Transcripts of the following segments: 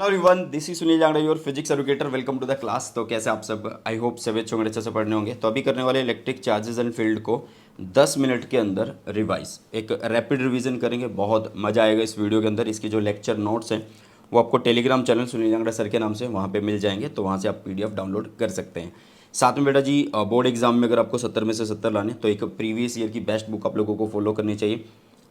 Hello everyone, this is Sunil Jangra, your physics educator. Welcome to the class. तो कैसे आप सब? आई होप सभी अच्छे होंगे, अच्छे से पढ़ने होंगे। तो अभी करने वाले इलेक्ट्रिक चार्जेस एंड फील्ड को 10 मिनट के अंदर रिवाइज, एक रैपिड रिवीजन करेंगे। बहुत मज़ा आएगा इस वीडियो के अंदर। इसकी जो लेक्चर नोट्स हैं वो आपको Telegram channel Sunil Jangra sir के नाम से वहाँ पे मिल जाएंगे, तो वहाँ से आप PDF डाउनलोड कर सकते हैं। साथ में बेटा जी, बोर्ड एग्जाम में अगर आपको 70 में से 70 लाने, तो एक प्रीवियस ईयर की बेस्ट बुक आप लोगों को फॉलो करनी चाहिए।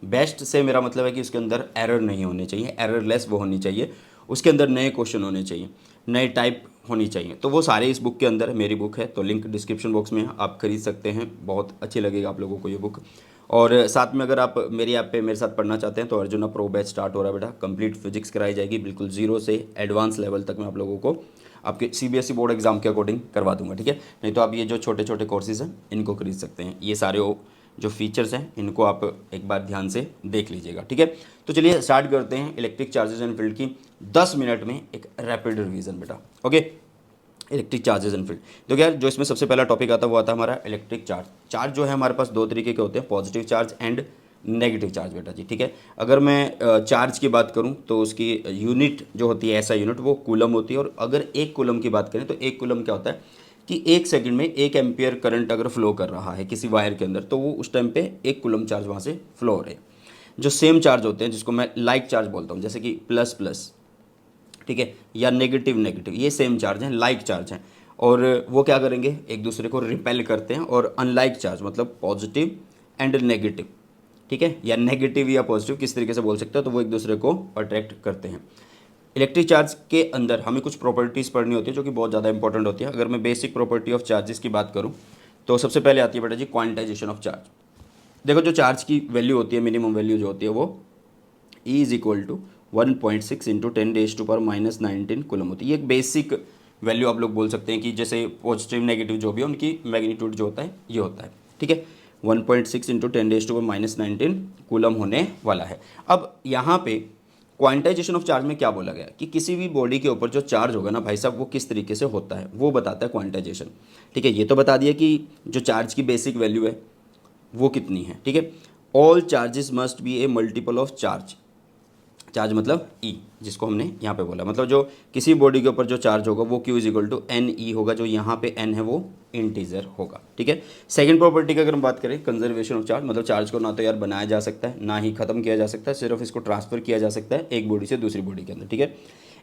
बेस्ट से मेरा मतलब है कि उसके अंदर एरर नहीं होने चाहिए, एररलेस वो होनी चाहिए। उसके अंदर नए क्वेश्चन होने चाहिए, नए टाइप होनी चाहिए। तो वो सारे इस बुक के अंदर है, मेरी बुक है। तो लिंक डिस्क्रिप्शन बॉक्स में आप खरीद सकते हैं, बहुत अच्छी लगेगा आप लोगों को ये बुक। और साथ में अगर आप मेरी ऐप पे मेरे साथ पढ़ना चाहते हैं तो अर्जुना प्रो बैच स्टार्ट हो रहा है बेटा। कंप्लीट फिजिक्स कराई जाएगी, बिल्कुल जीरो से एडवांस लेवल तक मैं आप लोगों को आपके CBSE बोर्ड एग्जाम के अकॉर्डिंग करवा दूंगा, ठीक है। नहीं तो आप ये जो छोटे छोटे कोर्सेज हैं इनको खरीद सकते हैं। ये सारे जो फीचर्स हैं इनको आप एक बार ध्यान से देख लीजिएगा, ठीक है। तो चलिए स्टार्ट करते हैं इलेक्ट्रिक चार्जेस एंड फील्ड की 10 मिनट में एक रैपिड रिवीजन बेटा। Okay, electric charges and field. तो यार, जो इसमें सबसे पहला टॉपिक आता है वो आता है हमारा इलेक्ट्रिक चार्ज। चार्ज जो है हमारे पास दो तरीके के होते हैं, positive charge and negative charge बेटा जी, ठीक है। अगर मैं चार्ज की बात करूं तो उसकी यूनिट जो होती है, ऐसा यूनिट, वो कूलम होती है। और अगर एक कूलम की बात करें तो एक कूलम क्या होता है कि एक सेकंड में 1 एम्पियर करंट अगर फ्लो कर रहा है किसी वायर के अंदर, तो वो उस टाइम पे 1 कूलम चार्ज वहाँ से फ्लो हो रहे हैं। जो सेम चार्ज होते हैं, जिसको मैं लाइक चार्ज बोलता हूँ, जैसे कि प्लस प्लस, ठीक है, या नेगेटिव नेगेटिव, ये सेम चार्ज हैं, लाइक चार्ज हैं। और वो क्या करेंगे, एक दूसरे को रिपेल करते हैं। और अनलाइक चार्ज मतलब पॉजिटिव एंड नेगेटिव, ठीक है, या नेगेटिव या पॉजिटिव, किस तरीके से बोल सकते हो, तो वो एक दूसरे को अट्रैक्ट करते हैं। इलेक्ट्रिक चार्ज के अंदर हमें कुछ प्रॉपर्टीज़ पढ़नी होती है जो कि बहुत ज़्यादा इंपॉर्टेंट होती है। अगर मैं बेसिक प्रॉपर्टी ऑफ चार्जेस की बात करूँ तो सबसे पहले आती है बेटा जी क्वांटाइजेशन ऑफ चार्ज। देखो, जो चार्ज की वैल्यू होती है, मिनिमम वैल्यू जो होती है, वो E is equal to 1.6 into 10⁻⁻19 coulomb होती है। ये एक बेसिक वैल्यू आप लोग बोल सकते हैं कि जैसे पॉजिटिव नेगेटिव जो भी है उनकी मैग्नीट्यूड जो होता है ये होता है, ठीक है। 1.6 इंटू 10⁻⁻19 कूलम होने वाला है। अब यहाँ पे क्वांटाइजेशन ऑफ चार्ज में क्या बोला गया कि किसी भी बॉडी के ऊपर जो चार्ज होगा ना भाई साहब, वो किस तरीके से होता है वो बताता है क्वांटाइजेशन, ठीक है। ये तो बता दिया कि जो चार्ज की बेसिक वैल्यू है वो कितनी है, ठीक है। All charges must be A multiple of charge. Charge मतलब E, जिसको हमने यहाँ पे बोला, मतलब जो किसी बॉडी के ऊपर जो चार्ज होगा वो Q is equal to NE होगा। जो यहाँ पे N है वो इंटीजर होगा, ठीक है। सेकंड प्रॉपर्टी की अगर हम बात करें, कंजर्वेशन ऑफ चार्ज, मतलब चार्ज को ना तो यार बनाया जा सकता है ना ही खत्म किया जा सकता है, सिर्फ इसको ट्रांसफर किया जा सकता है एक बॉडी से दूसरी बॉडी के अंदर, ठीक है।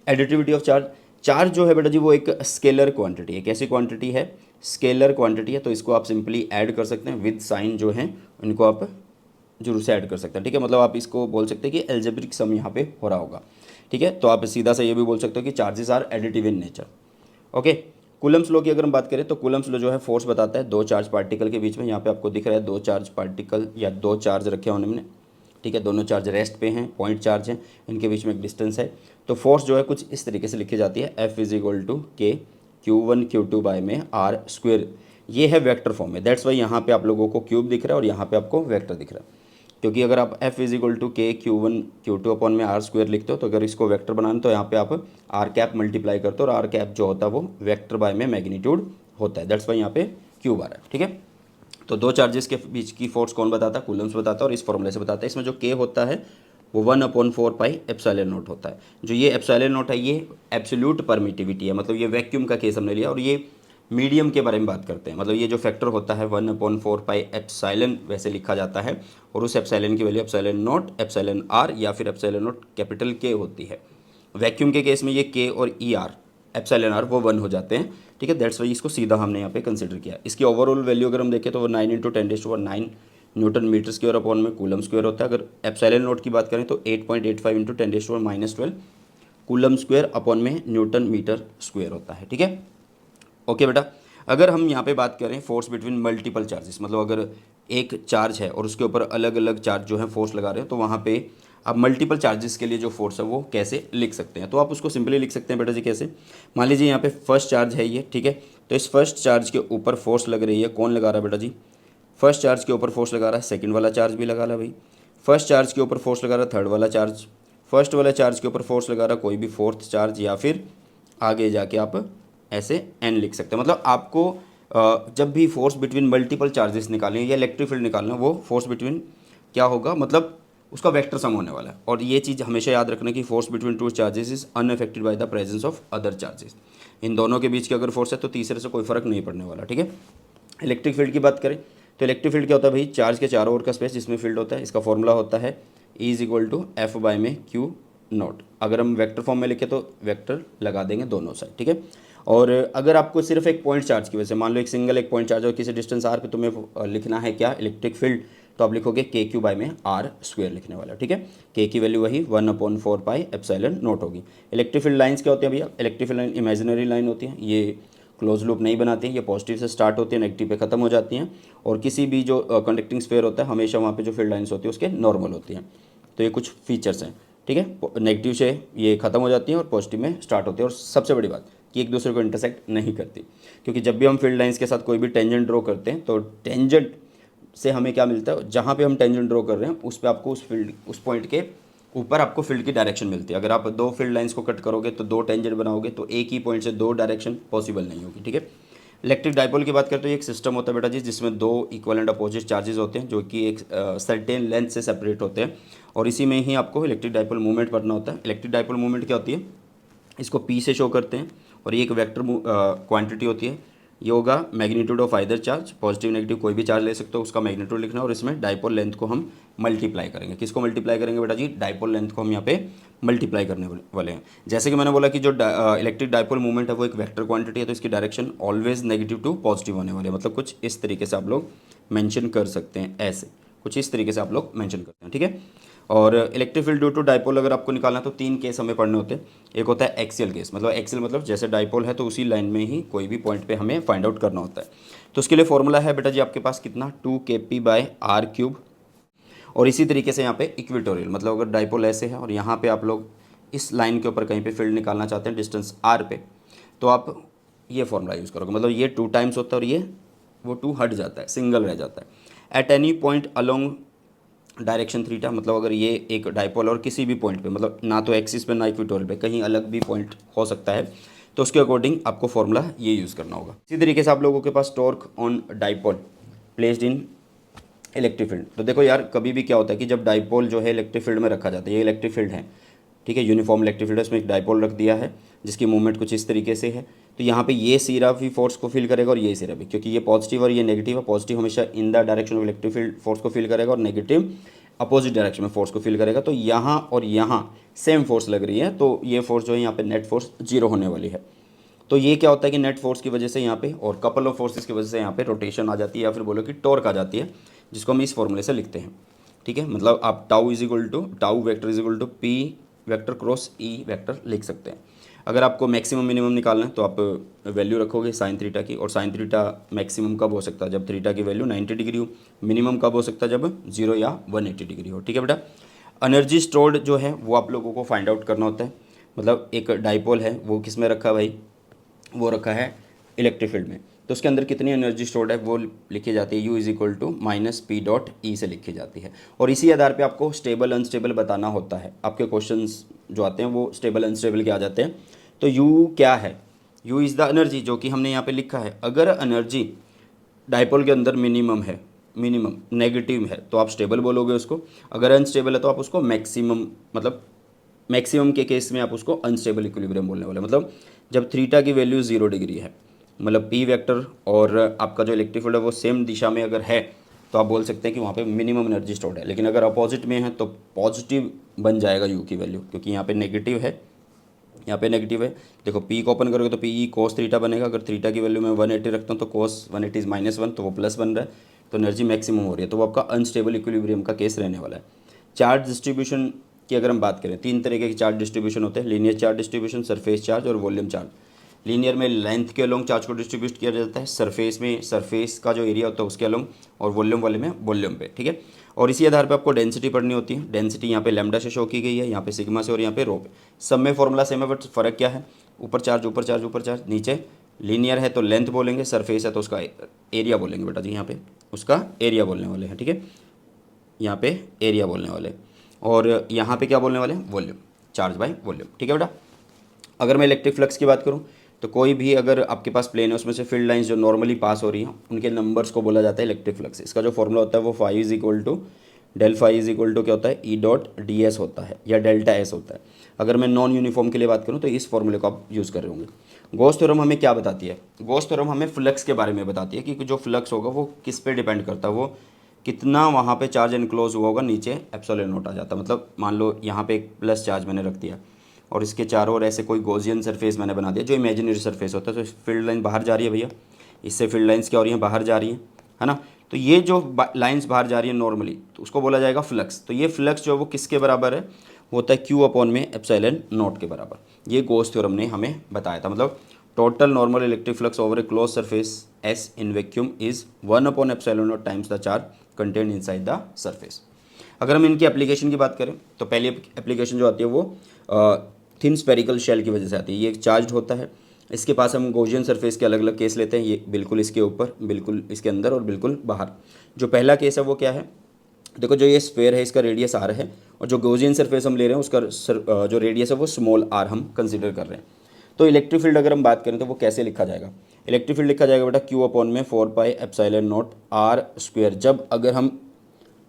एडिटिविटी ऑफ चार्ज, चार्ज जो है बेटा जी वो एक स्केलर क्वांटिटी है। कैसी क्वांटिटी है? स्केलर क्वांटिटी है। तो इसको आप सिंपली ऐड कर सकते हैं विद साइन जो है उनको आप जरूर से ऐड कर सकते हैं, ठीक है। मतलब आप इसको बोल सकते हैं कि एल्जेब्रिक सम यहाँ पे हो रहा होगा, ठीक है। तो आप सीधा सा ये भी बोल सकते हो कि charges are additive in nature. Okay, coulomb's law की अगर हम बात करें तो कूलम्स लॉ जो है फोर्स बताता है दो चार्ज पार्टिकल के बीच में। यहाँ पे आपको दिख रहा है दो चार्ज पार्टिकल या दो चार्ज रखे हैं उन्होंने, ठीक है। दोनों चार्ज रेस्ट पे हैं, पॉइंट चार्ज हैं, इनके बीच में एक डिस्टेंस है। तो फोर्स जो है कुछ इस तरीके से लिखी जाती है, F इज इक्वल टू के Q1 Q2 बाय में R स्क्वेयर। ये है वेक्टर फॉर्म में, दैट्स वाई यहाँ पे आप लोगों को क्यूब दिख रहा है और यहाँ पे आपको वेक्टर दिख रहा है। क्योंकि अगर आप F इज इक्वल टू के Q1 Q2 अपॉन में R स्क्वायर लिखते हो, तो अगर इसको वेक्टर बनाना तो यहाँ पे आप R कैप मल्टीप्लाई करते हो, और R कैप जो होता है वो वेक्टर बाय में मैग्नीट्यूड होता है, दैट्स वाई यहाँ पे क्यूब आ रहा है, ठीक है। तो दो चार्जेस के बीच की फोर्स कौन बताता है? कूलम्स बताता है, और इस फॉर्मूले से बताता है। इसमें जो के होता है वो 1/4 पाई एप्सिलॉन नॉट होता है। जो ये एप्सिलॉन नॉट है ये एब्सोल्यूट परमिटिविटी है, मतलब ये वैक्यूम का केस हमने लिया। और ये मीडियम के बारे में बात करते हैं, मतलब ये जो फैक्टर होता है 1/4 पाई एप्सिलॉन वैसे लिखा जाता है, और उस एप्सिलॉन की value epsilon naught, epsilon R या फिर एप्सिलॉन नॉट कैपिटल के होती है। वैक्यूम के केस में ये के और ई आर एप्सिलॉन आर वो 1 हो जाते हैं, ठीक है। दैट्स वाई इसको सीधा हमने यहाँ पे कंसिडर किया। इसकी ओवरऑल वैल्यू अगर हम देखें तो वो 9 into 10⁻9 newton metre square upon में कूलम स्क्वायर होता है। अगर एप्सिलॉन नॉट की बात करें तो 8.85 इंटू 10⁻12 कूलम स्क्वायर अपॉन में न्यूटन मीटर स्क्वायर होता है, ठीक है। ओके बेटा, अगर हम यहाँ पे बात करें फोर्स बिटवीन मल्टीपल चार्जेस, मतलब अगर एक चार्ज है और उसके ऊपर अलग अलग चार्ज जो है फोर्स लगा रहे हो, तो वहाँ पे आप मल्टीपल चार्जेस के लिए जो फोर्स है वो कैसे लिख सकते हैं? तो आप उसको सिंपली लिख सकते हैं बेटा जी, कैसे? मान लीजिए यहाँ पे फर्स्ट चार्ज है ये, ठीक है। तो इस फर्स्ट चार्ज के ऊपर फोर्स लग रही है, कौन लगा रहा है बेटा जी? फर्स्ट चार्ज के ऊपर फोर्स लगा रहा है, सेकंड वाला चार्ज भी लगा रहा है भाई। फर्स्ट चार्ज के ऊपर फोर्स लगा रहा है थर्ड वाला चार्ज, फर्स्ट वाला चार्ज के ऊपर फोर्स लगा रहा है कोई भी फोर्थ चार्ज, या फिर आगे जाके आप ऐसे एन लिख सकते हैं। मतलब आपको जब भी फोर्स बिटवीन मल्टीपल चार्जेस निकालने या इलेक्ट्रिक फील्ड निकालना, वो फोर्स बिटवीन क्या होगा, मतलब उसका वेक्टर सम होने वाला है। और ये चीज़ हमेशा याद रखना कि force between two charges is unaffected by the presence of other charges. इन दोनों के बीच की अगर फोर्स है तो तीसरे से कोई फर्क नहीं पड़ने वाला, ठीक है। इलेक्ट्रिक फील्ड की बात करें तो इलेक्ट्रिक फील्ड क्या होता है भाई, चार्ज के चारों ओर का स्पेस जिसमें फील्ड होता है, इसका फॉर्मूला होता है E is equal to F by में क्यू नॉट। अगर हम वेक्टर फॉर्म में लिखे तो वेक्टर लगा देंगे दोनों साइड, ठीक है। और अगर आपको सिर्फ एक पॉइंट चार्ज की वजह से, मान लो एक पॉइंट चार्ज और किसी डिस्टेंस आर पे तुम्हें लिखना है क्या, इलेक्ट्रिक फील्ड, तो आप लिखोगे के क्यू बाय में आर स्क्वायर लिखने वाला, ठीक है। के की वैल्यू वही 1/4 पाई एप्सिलॉन नॉट होगी। इलेक्ट्रिक फील्ड लाइंस क्या होती है भैया, electric field line imaginary line होती है, ये क्लोज लूप नहीं बनाती हैं, ये पॉजिटिव से स्टार्ट होती है, नेगेटिव पे खत्म हो जाती हैं। और किसी भी जो कंडक्टिंग स्फीयर होता है हमेशा वहाँ पे जो फील्ड लाइंस होती है उसके नॉर्मल होती हैं। तो ये कुछ फीचर्स हैं, ठीक है। नेगेटिव से ये खत्म हो जाती हैं और पॉजिटिव में स्टार्ट होती है। और सबसे बड़ी बात कि एक दूसरे को इंटरसेक्ट नहीं करती, क्योंकि जब भी हम फील्ड लाइंस के साथ कोई भी टेंजेंट ड्रॉ करते हैं तो टेंजेंट से हमें क्या मिलता है, जहाँ पे हम टेंजेंट ड्रॉ कर रहे हैं उस पर आपको उस पॉइंट के ऊपर आपको फील्ड की डायरेक्शन मिलती है। अगर आप दो फील्ड लाइंस को कट करोगे तो दो टेंजेंट बनाओगे तो एक ही पॉइंट से दो डायरेक्शन पॉसिबल नहीं होगी, ठीक है। इलेक्ट्रिक डाइपोल की बात करें तो ये एक सिस्टम होता है बेटा जी, जिसमें दो इक्वल एंड अपोजिट चार्जेस होते हैं जो कि एक सर्टेन लेंथ से सेपरेट होते हैं, और इसी में ही आपको इलेक्ट्रिक डाइपोल मूवमेंट पढ़ना होता है। इलेक्ट्रिक डाइपोल मूवमेंट क्या होती है, इसको पी से शो करते हैं, और ये एक वेक्टर क्वांटिटी होती है। ये होगा magnitude of either charge, positive negative कोई भी चार्ज ले सकते हो, उसका मैग्नीट्यूड लिखना है। और इसमें डाइपोल लेंथ को हम मल्टीप्लाई करेंगे, किसको मल्टीप्लाई करेंगे बेटा जी, डाइपोल लेंथ को हम यहाँ पे मल्टीप्लाई करने वाले हैं। जैसे कि मैंने बोला कि जो इलेक्ट्रिक डाइपोल मूवमेंट है वो एक वेक्टर क्वांटिटी है, तो इसकी direction always negative to positive होने वाली है। मतलब कुछ इस तरीके से आप लोग मेंशन कर सकते हैं, ऐसे कुछ इस तरीके से आप लोग मेंशन करते हैं, ठीक है। और electric field due to dipole अगर आपको निकालना है तो तीन केस हमें पढ़ने होते हैं। एक होता है एक्सियल केस, मतलब एक्सियल मतलब जैसे डाइपोल है तो उसी लाइन में ही कोई भी पॉइंट पे हमें फाइंड आउट करना होता है। तो उसके लिए फॉर्मूला है बेटा जी आपके पास कितना, 2kp/r³। और इसी तरीके से यहाँ पे इक्वेटोरियल, मतलब अगर डाइपोल ऐसे है और यहाँ पे आप लोग इस लाइन के ऊपर कहीं पे फील्ड निकालना चाहते हैं डिस्टेंस r पे, तो आप ये फॉर्मूला यूज़ करोगे। मतलब ये 2 टाइम्स होता है और ये वो 2 हट जाता है, सिंगल रह जाता है। At any point along direction theta, मतलब अगर ये एक डाइपोल और किसी भी पॉइंट पे, मतलब ना तो एक्सिस पे ना इक्वेटोरियल पे, कहीं अलग भी पॉइंट हो सकता है, तो उसके अकॉर्डिंग आपको फॉर्मूला ये यूज़ करना होगा। इसी तरीके से आप लोगों के पास torque on dipole placed in electric field. तो देखो यार, कभी भी क्या होता है कि जब डाइपोल जो है इलेक्ट्रिक फील्ड में रखा जाता है, ये इलेक्ट्रिक फील्ड है, ठीक है, यूनिफॉर्म इलेक्ट्रिक फील्ड है, उसमें एक डाइपोल रख दिया है जिसकी मूवमेंट कुछ इस तरीके से है। तो यहाँ पे ये सिरा भी फोर्स को फील करेगा और ये सिरा भी, क्योंकि ये पॉजिटिव और ये नेगेटिव है। पॉजिटिव हमेशा in the direction of electric field force को फील करेगा और नेगेटिव अपोजिट डायरेक्शन में फोर्स को फील करेगा। तो यहाँ और यहाँ सेम फोर्स लग रही है, तो ये फोर्स जो है यहाँ पे नेट फोर्स 0 होने वाली है। तो ये क्या होता है कि नेट फोर्स की वजह से यहाँ पे और कपल ऑफ फोर्सेस की वजह से यहाँ पे रोटेशन आ जाती है, या फिर बोलो कि टॉर्क आ जाती है, जिसको हम इस फॉर्मूले से लिखते हैं, ठीक है। मतलब आप tau vector is equal to P vector cross E vector लिख सकते हैं। अगर आपको मैक्सिमम मिनिमम निकालना है तो आप वैल्यू रखोगे साइन थीटा की, और साइन थीटा मैक्सिमम कब हो सकता है, जब थीटा की वैल्यू 90 डिग्री हो। मिनिमम कब हो सकता है, जब 0 या 180 डिग्री हो, ठीक है बेटा। एनर्जी स्टोर्ड जो है वो आप लोगों को फाइंड आउट करना होता है। मतलब एक डाइपोल है वो किस में रखा है भाई, वो रखा है इलेक्ट्रिक फील्ड में, तो उसके अंदर कितनी एनर्जी स्टोर्ड है वो लिखी जाती है, U is equal to -P.E से लिखी जाती है। और इसी आधार पे आपको स्टेबल अनस्टेबल बताना होता है। आपके क्वेश्चंस जो आते हैं वो स्टेबल अनस्टेबल के आ जाते हैं। तो U क्या है, U इज़ द एनर्जी, जो कि हमने यहाँ पे लिखा है। अगर एनर्जी डाइपोल के अंदर मिनिमम नेगेटिव है तो आप स्टेबल बोलोगे उसको। अगर अनस्टेबल है तो आप उसको मैक्सिमम, मतलब मैक्सिमम के केस में आप उसको अनस्टेबल इक्विलिब्रियम बोलने वाले। मतलब जब थीटा की वैल्यू 0 डिग्री है, मतलब पी वेक्टर और आपका जो इलेक्ट्रिक फील्ड है वो सेम दिशा में अगर है, तो आप बोल सकते हैं कि वहाँ पे मिनिमम एनर्जी स्टोर्ड है। लेकिन अगर अपोजिट में है तो पॉजिटिव बन जाएगा यू की वैल्यू, क्योंकि यहाँ पे नेगेटिव है, यहाँ पे नेगेटिव है। देखो पी को ओपन करोगे तो पी ई कोस थीटा बनेगा। अगर थीटा की वैल्यू मैं 180 रखता हूँ तो कोस 180 इज -1, तो वो प्लस बन रहा है, तो एनर्जी मैक्सिमम हो रही है। तो वो आपका अनस्टेबल इक्विलिब्रियम का केस रहने वाला है। चार्ज डिस्ट्रीब्यूशन की अगर हम बात करें, 3 तरीके के चार्ज डिस्ट्रीब्यूशन होते हैं, linear charge distribution, surface charge और वॉल्यूम चार्ज। लीनियर में लेंथ के अलोंग चार्ज को डिस्ट्रीब्यूट किया जाता है, सरफेस में सरफेस का जो एरिया होता है उसके अलोंग, और वॉल्यूम वाले में वॉल्यूम पे, ठीक है। और इसी आधार पे आपको डेंसिटी पढ़नी होती है। डेंसिटी यहाँ पे लैम्डा से शो की गई है, यहाँ पे सिग्मा से और यहाँ पे रो पे। सब में फॉर्मूला सेम है, बट फ़र्क क्या है, ऊपर चार्ज ऊपर चार्ज ऊपर चार्ज, नीचे लीनियर है तो लेंथ बोलेंगे, सरफेस है तो उसका एरिया बोलेंगे बेटा जी, यहाँ पे उसका एरिया बोलने वाले हैं, ठीक है। यहाँ पे एरिया बोलने वाले, और यहाँ पे क्या बोलने वाले हैं, वॉल्यूम, चार्ज बाय वॉल्यूम, ठीक है बेटा। अगर मैं इलेक्ट्रिक फ्लक्स की बात करूँ तो कोई भी अगर आपके पास प्लेन है उसमें से फील्ड लाइंस जो नॉर्मली पास हो रही हैं उनके नंबर्स को बोला जाता है इलेक्ट्रिक फ्लक्स। इसका जो फॉर्मूला होता है वो 5 = del phi is equal to क्या होता है, ई डॉट डी एस होता है या डेल्टा एस होता है। अगर मैं नॉन यूनिफॉर्म के लिए बात करूँ तो इस फॉर्मूले को आप यूज़ कर रहे होंगे। गॉस थ्योरम हमें क्या बताती है, गॉस थ्योरम हमें फ्लक्स के बारे में बताती है कि जो फ्लक्स होगा वो किस पे डिपेंड करता है, वो कितना वहाँ पे चार्ज एनक्लोज हुआ होगा, नीचे एप्सिलॉन नॉट आ जाता है। मतलब मान लो यहाँ पे एक प्लस चार्ज मैंने रख दिया और इसके चारों ओर ऐसे कोई गॉसियन सरफेस मैंने बना दिया जो इमेजिनरी सरफेस होता है, तो फील्ड लाइन बाहर जा रही है भैया, इससे फील्ड लाइंस क्या हो रही हैं, बाहर जा रही हैं, है ना। तो ये जो लाइंस बाहर जा रही है नॉर्मली, तो उसको बोला जाएगा फ्लक्स। तो ये फ्लक्स जो है वो किसके बराबर है, होता है क्यू अपॉन में एप्सिलॉन नॉट के बराबर। ये गॉस थ्योरम ने हमें बताया था। मतलब total normal electric flux over A close surface S in vacuum is 1 upon epsilon not times the charge content inside the surface. अगर हम इनकी एप्लीकेशन की बात करें तो पहली एप्लीकेशन जो आती है वो थिन स्पेरिकल शेल की वजह से आती है। ये चार्ज होता है, इसके पास हम गॉसियन सरफेस के अलग अलग केस लेते हैं, ये बिल्कुल इसके ऊपर, बिल्कुल इसके अंदर और बिल्कुल बाहर। जो पहला केस है वो क्या है, देखो जो ये स्फेयर है इसका रेडियस आर है और जो गॉसियन सरफेस हम ले रहे हैं उसका जो रेडियस है वो स्मॉल आर हम कंसिडर कर रहे हैं। तो इलेक्ट्रिक फील्ड अगर हम बात करें तो वो कैसे लिखा जाएगा, इलेक्ट्रिक फील्ड लिखा जाएगा बेटा क्यू अपॉन में 4 pi epsilon naught r square, जब अगर हम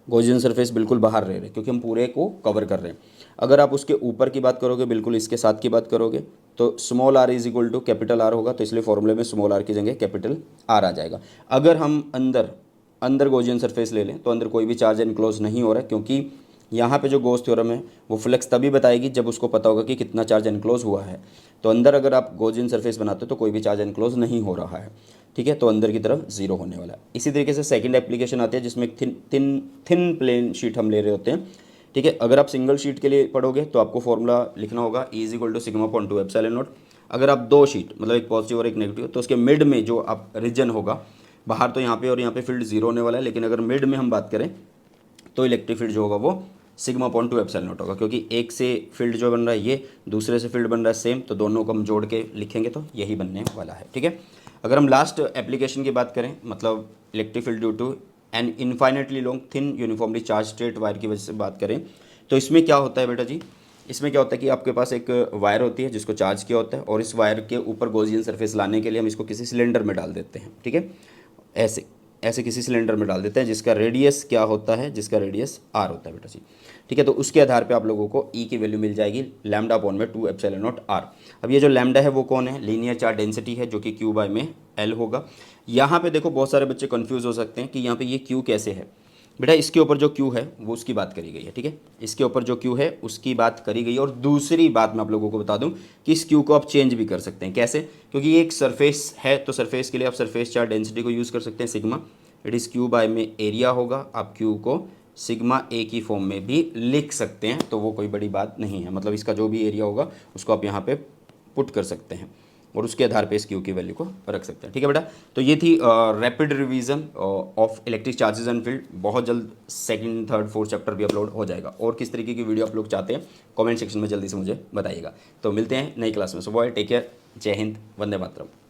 गॉसियन सरफेस बिल्कुल बाहर रह रहे हैं क्योंकि हम पूरे को कवर कर रहे हैं। अगर आप उसके ऊपर की बात करोगे, बिल्कुल इसके साथ की बात करोगे, तो small r is equal to capital R होगा, तो इसलिए फॉर्मूले में स्मॉल आर की जगह कैपिटल आर आ जाएगा। अगर हम अंदर गॉसियन सरफेस ले लें तो अंदर कोई भी चार्ज एनक्लोज नहीं हो रहा है, क्योंकि यहाँ पे जो गॉस थ्योरम है वो फ्लक्स तभी बताएगी जब उसको पता होगा कि कितना चार्ज एनक्लोज हुआ है। तो अंदर अगर आप गॉसियन सरफेस बनाते हो तो कोई भी चार्ज एनक्लोज नहीं हो रहा है, ठीक है, तो अंदर की तरफ जीरो होने वाला है। इसी तरीके से सेकंड एप्लीकेशन आती है जिसमें थिन प्लेन शीट हम ले रहे होते हैं, ठीक है। अगर आप सिंगल शीट के लिए पढ़ोगे तो आपको फॉर्मूला लिखना होगा E is equal to sigma upon 2 epsilon naught. अगर आप दो शीट मतलब एक पॉजिटिव और एक नेगेटिव, तो उसके मिड में जो आप रीजन होगा, बाहर तो यहाँ पे और यहाँ पे फील्ड जीरो होने वाला है, लेकिन अगर मिड में हम बात करें तो इलेक्ट्रिक फील्ड जो होगा वो सिग्मा अपॉन 2 एप्सिलॉन नॉट होगा, क्योंकि एक से फील्ड जो बन रहा है ये, दूसरे से फील्ड बन रहा है सेम, तो दोनों को हम जोड़ के लिखेंगे तो यही बनने वाला है, ठीक है। अगर हम लास्ट एप्लीकेशन की बात करें, मतलब electric field due to an infinitely long thin uniformly charged straight wire की वजह से बात करें, तो इसमें क्या होता है बेटा जी, इसमें क्या होता है कि आपके पास एक वायर होती है जिसको चार्ज किया होता है और इस वायर के ऊपर गॉसियन सरफेस लाने के लिए हम इसको किसी सिलेंडर में डाल देते हैं, ठीक है, ऐसे किसी सिलेंडर में डाल देते हैं जिसका रेडियस क्या होता है, जिसका रेडियस आर होता है बेटा जी, ठीक है। तो उसके आधार पे आप लोगों को ई की वैल्यू मिल जाएगी लैम्डा अपॉन में 2 एप्सिलॉन नॉट आर। अब ये जो लैम्डा है वो कौन है, लीनियर चार्ज डेंसिटी है जो कि क्यू बाय में एल होगा। यहाँ पे देखो बहुत सारे बच्चे कंफ्यूज हो सकते हैं कि यहाँ पे ये क्यू कैसे है, बेटा इसके ऊपर जो क्यू है वो उसकी बात करी गई है, ठीक है, इसके ऊपर जो क्यू है उसकी बात करी गई है। और दूसरी बात मैं आप लोगों को बता दूं कि इस क्यू को आप चेंज भी कर सकते हैं, कैसे, क्योंकि ये एक सरफेस है, तो सरफेस के लिए आप सरफेस चार्ज डेंसिटी को यूज़ कर सकते हैं sigma, it is Q by में एरिया होगा, आप क्यू को सिग्मा ए की फॉर्म में भी लिख सकते हैं, तो वो कोई बड़ी बात नहीं है। मतलब इसका जो भी एरिया होगा उसको आप यहाँ पे पुट कर सकते हैं और उसके आधार पे इस क्यू की वैल्यू को रख सकते हैं, ठीक है बेटा। तो ये थी rapid revision of electric charges and field. बहुत जल्द सेकंड थर्ड फोर्थ चैप्टर भी अपलोड हो जाएगा। और किस तरीके की वीडियो आप लोग चाहते हैं कमेंट सेक्शन में जल्दी से मुझे बताइएगा। तो मिलते हैं नई क्लास में। सो बॉय टेक केयर, जय हिंद, वंदे मातरम।